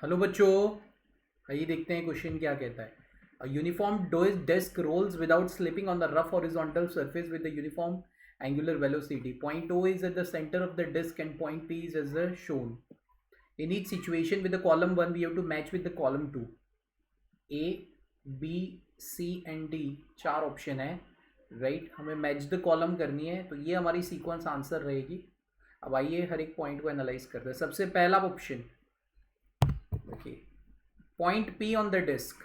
Hello बच्चों, आइए देखते हैं क्वेश्चन क्या कहता है। A uniform disk rolls without slipping on the rough horizontal surface with a uniform angular velocity. Point O is at the center of the disk and point P is as shown. In each situation with the column 1 we have to match with the column 2. A, B, C and D चार option है, right. हमें match the column करनी है, तो ये हमारी sequence answer रहेगी। अब आइए हर एक पॉइंट को एनालाइज करते हैं। सबसे पहला option, okay, point P on the disc,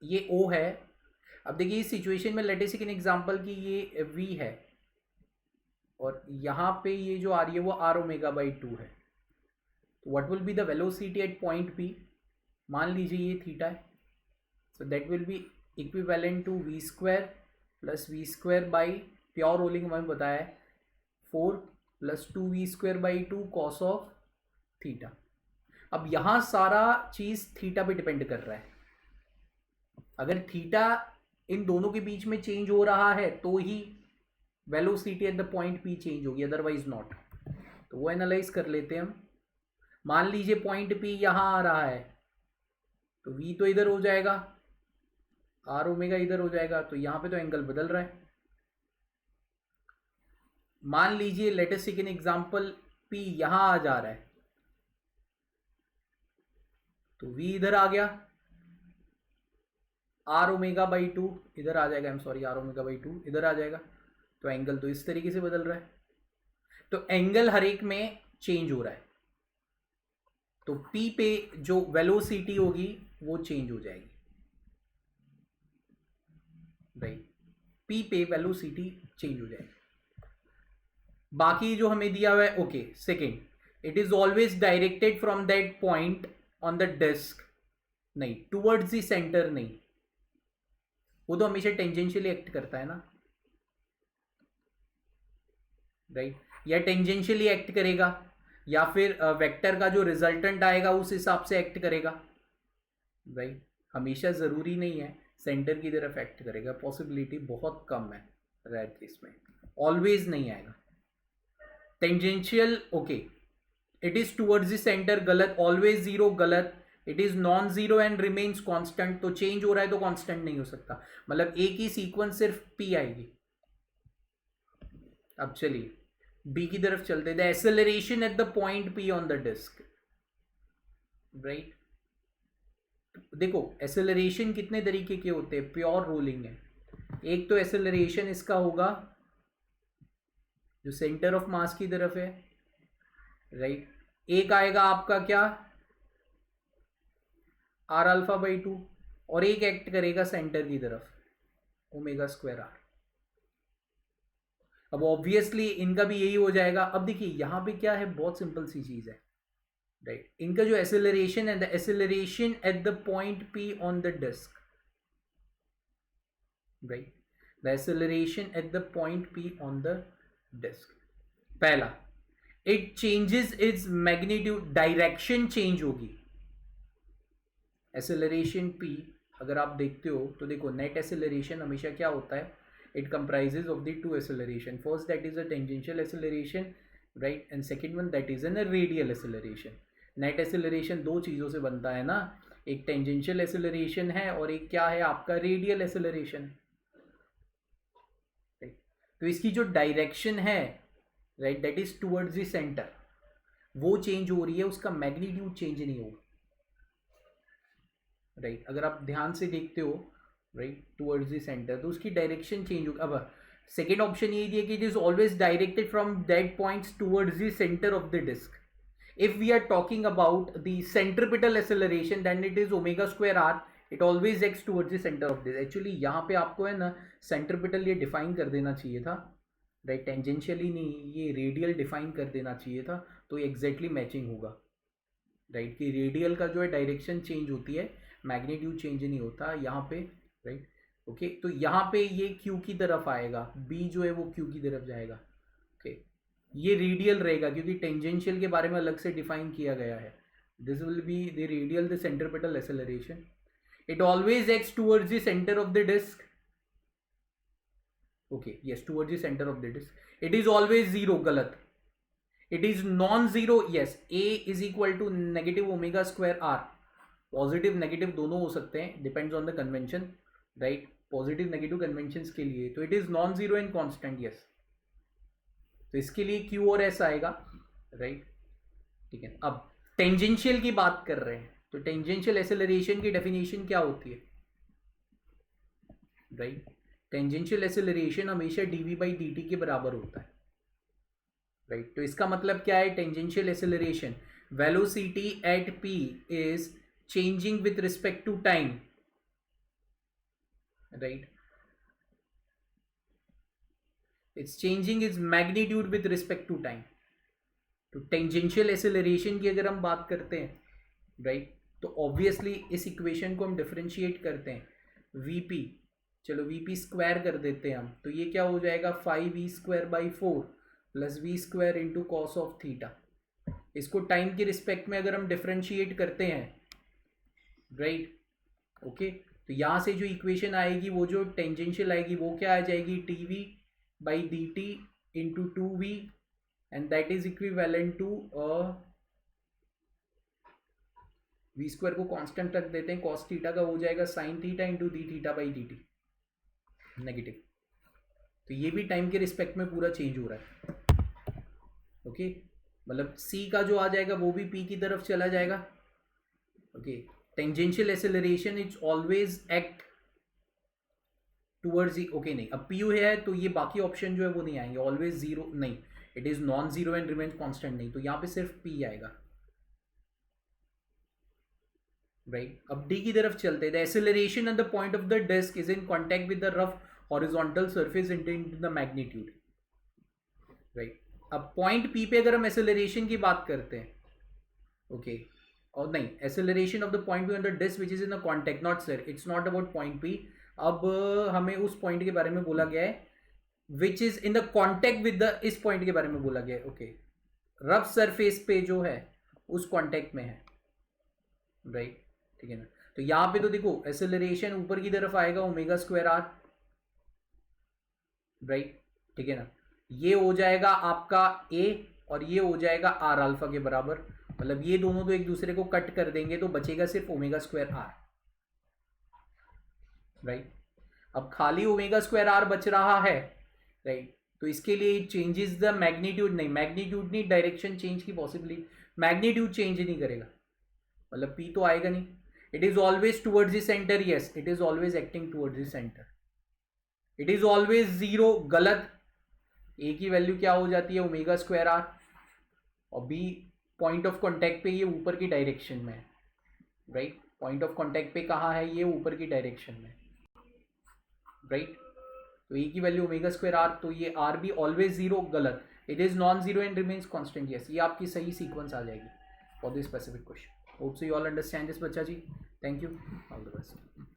ये ओ है। अब देखिए इस सिचुएशन में let us take an example कि ये वी है और यहाँ पे ये जो आ रही है वो आर ओमेगा बाई 2 है। तो what will be the velocity at point P? मान लीजिए ये थीटा है, so that will be equivalent to V square plus V square by pure rolling हमें बताया है 4 plus 2v square by 2 cos of theta. अब यहां सारा चीज थीटा पे डिपेंड कर रहा है। अगर थीटा इन दोनों के बीच में चेंज हो रहा है तो ही velocity at the point P change होगी, अदरवाइज नॉट। तो वो एनालाइज कर लेते हैं हम। मान लीजिए पॉइंट पी यहां आ रहा है, तो वी तो इधर हो जाएगा, आर ओमेगा इधर हो जाएगा, तो यहां पे तो एंगल बदल रहा है। मान लीजिए let us take an example, P यहां आ जा रहा है, तो वी इधर आ गया, आर ओमेगा बाई 2 इधर आ जाएगा, आर ओमेगा बाई 2 इधर आ जाएगा, तो एंगल तो इस तरीके से बदल रहा है। तो एंगल हर एक में चेंज हो रहा है, तो पी पे जो वेलोसिटी होगी वो चेंज हो जाएगी, राइट। पी पे वेलोसिटी चेंज हो जाएगी। बाकी जो हमें दिया हुआ है, okay, second, it is always directed from that point on the disc, नहीं टूवर्ड्स द सेंटर नहीं, वो तो हमेशा टेंजेंशियली एक्ट करता है ना, राइट। या टेंजेंशियली एक्ट करेगा या फिर वेक्टर का जो रिजल्टेंट आएगा उस हिसाब से एक्ट करेगा, राइट। हमेशा जरूरी नहीं है सेंटर की तरफ एक्ट करेगा, पॉसिबिलिटी बहुत कम है, रेयर केस में ऑलवेज नहीं आएगा। Tangential, okay, it is towards the centre गलत, ऑलवेज जीरो गलत, it is non zero and remains constant, तो चेंज हो रहा है तो कांस्टेंट नहीं हो सकता, मतलब एक ही सीक्वेंस सिर्फ पी आएगी। अब चलिए बी की तरफ चलते, the acceleration at the point P on the disc, right. देखो एक्सेलरेशन कितने तरीके के होते हैं, प्योर रोलिंग है। एक तो एक्सेलरेशन इसका होगा जो सेंटर ऑफ मास की तरफ है, राइट। एक आएगा आपका क्या, आर अल्फा बाई 2, और एक एक्ट करेगा सेंटर की तरफ, ओमेगा स्क्वायर आर। अब ऑब्वियसली इनका भी यही हो जाएगा। अब देखिए यहां पे क्या है, बहुत सिंपल सी चीज है, राइट। इनका जो एक्सेलरेशन है, the acceleration at the point P on the disc, right, the acceleration at the point P on the disc. पहला, it changes its magnitude, direction change होगी। एक्सेलरेशन p अगर आप देखते हो तो देखो नेट एक्सेलरेशन हमेशा क्या होता है, it comprises of the two acceleration, first that is a tangential acceleration, right, and second one that is an radial acceleration. Net acceleration दो चीज़ों से बनता है ना, एक टेंजेंशियल एक्सेलरेशन है और एक क्या है आपका, रेडियल एक्सेलरेशन, राइट। तो इसकी जो डायरेक्शन है, right, that is towards the centre, वो चेंज हो रही है, उसका मैग्नीट्यूड चेंज नहीं होगा, राइट। अगर आप ध्यान से देखते हो, राइट, टूवर्ड्स द सेंटर, तो उसकी डायरेक्शन चेंज होगी। अब सेकेंड ऑप्शन ये दिया कि it is always directed from that points towards the centre of the disc. If we are talking about the centripetal acceleration then it is omega square R, it always acts towards the centre of this. Actually यहाँ पे आपको है ना centripetal ये define कर देना चाहिए था, राइट, टेंजेंशियली नहीं, ये रेडियल डिफाइन कर देना चाहिए था, तो एग्जैक्टली मैचिंग होगा, राइट, कि रेडियल का जो है डायरेक्शन चेंज होती है, मैग्नीट्यूड चेंज नहीं होता यहाँ पे, राइट। ओके, तो यहाँ पे ये क्यू की तरफ आएगा, बी जो है वो क्यू की तरफ जाएगा, ओके। ये रेडियल रहेगा क्योंकि टेंजेंशियल के बारे में अलग से डिफाइन किया गया है, this will be the radial the centripetal acceleration, it always acts towards the centre of the disc, okay, yes, towards the centre of the disc, it is always zero, गलत, it is non zero, yes, A is equal to negative omega square R, positive negative दोनों हो सकते हैं, depends on the convention, right, positive negative convention के लिए, तो it is non zero and constant, yes, तो इसके लिए क्यू और एस आएगा, राइट, ठीक है। अब टेंजेंशियल की बात कर रहे हैं, तो टेंजेंशियल एक्सेलरेशन की डेफिनेशन क्या होती है, राइट, टेंजेंशियल एक्सेलरेशन हमेशा dv बाई dt के बराबर होता है, राइट, तो इसका मतलब क्या है, tangential acceleration, velocity at p is changing with respect to time, right, it's changing is magnitude with respect to time. तो टेंजेंशियल एक्सेलरेशन की अगर हम बात करते हैं, राइट, तो ऑब्वियसली इस इक्वेशन को हम डिफरेंशिएट करते हैं, वीपी, चलो वीपी स्क्वायर कर देते हैं हम, तो ये क्या हो जाएगा 5v square by 4 plus V square into cos of theta. इसको टाइम के रिस्पेक्ट में अगर हम डिफरेंशिएट करते हैं, राइट, ओके, तो यहाँ से जो इक्वेशन आएगी वो जो टेंजेंशियल आएगी वो क्या आ जाएगी, T V by D T into 2v, and that is equivalent to V square को कांस्टेंट रख देते हैं, कॉस थीटा का हो जाएगा sine theta into D theta by D T negative. तो ये भी टाइम के रिस्पेक्ट में पूरा चेंज हो रहा है, ओके, मतलब सी का जो आ जाएगा वो भी पी की तरफ चला जाएगा, okay. Tangential acceleration is always act towards, okay, नहीं, अब पी यू है तो ये बाकी ऑप्शन जो है वो नहीं आएंगे, ऑलवेज जीरो नहीं, it is non zero and remains constant नहीं, तो यहाँ पे सिर्फ पी आएगा, राइट। अब डी की तरफ चलते हैं, the acceleration at the point of the disc is in contact with the rough horizontal surface into the magnitude, right. अब पॉइंट पी पे अगर हम एक्सेलरेशन की बात करते हैं, ओके, और नहीं, acceleration of the point P on the disc which is in the contact, not sir, it's not about point P, अब हमें उस पॉइंट के बारे में बोला गया है विच is in the contact with the, इस पॉइंट के बारे में बोला गया है, ओके, रफ सरफेस पे जो है उस कॉन्टैक्ट में है, राइट, ठीक है ना। तो यहाँ पे तो देखो एक्सेलरेशन ऊपर की तरफ आएगा ओमेगा स्क्वायर आर, राइट, ठीक है ना, ये हो जाएगा आपका ए और ये हो जाएगा आर अल्फा के बराबर, मतलब ये दोनों तो एक दूसरे को कट कर देंगे तो बचेगा सिर्फ ओमेगा स्क्वायर आर, राइट। अब खाली ओमेगा स्क्वायर आर बच रहा है, राइट, तो इसके लिए चेंजेस द मैग्नीट्यूड, नहीं, मैग्नीट्यूड नहीं, डायरेक्शन चेंज की पॉसिबिलिटी, मैग्नीट्यूड चेंज नहीं करेगा, मतलब पी तो आएगा नहीं, it is always towards the centre, yes, it is always acting towards the centre, it is always zero, गलत, ए की वैल्यू क्या हो जाती है ओमेगा स्क्वायर आर, और बी पॉइंट ऑफ कॉन्टैक्ट पे ये ऊपर की डायरेक्शन में है, राइट, पॉइंट ऑफ कॉन्टैक्ट पे कहाँ है, ये ऊपर की डायरेक्शन में, राइट, तो ए की वैल्यू ओमेगा स्क्वायर आर, तो ये आर भी ऑलवेज जीरो, गलत, it is non zero and remains constant, yes, ये आपकी सही सीक्वेंस आ जाएगी for this specific question. Hope so you all understand this बच्चा जी, thank you, all the best.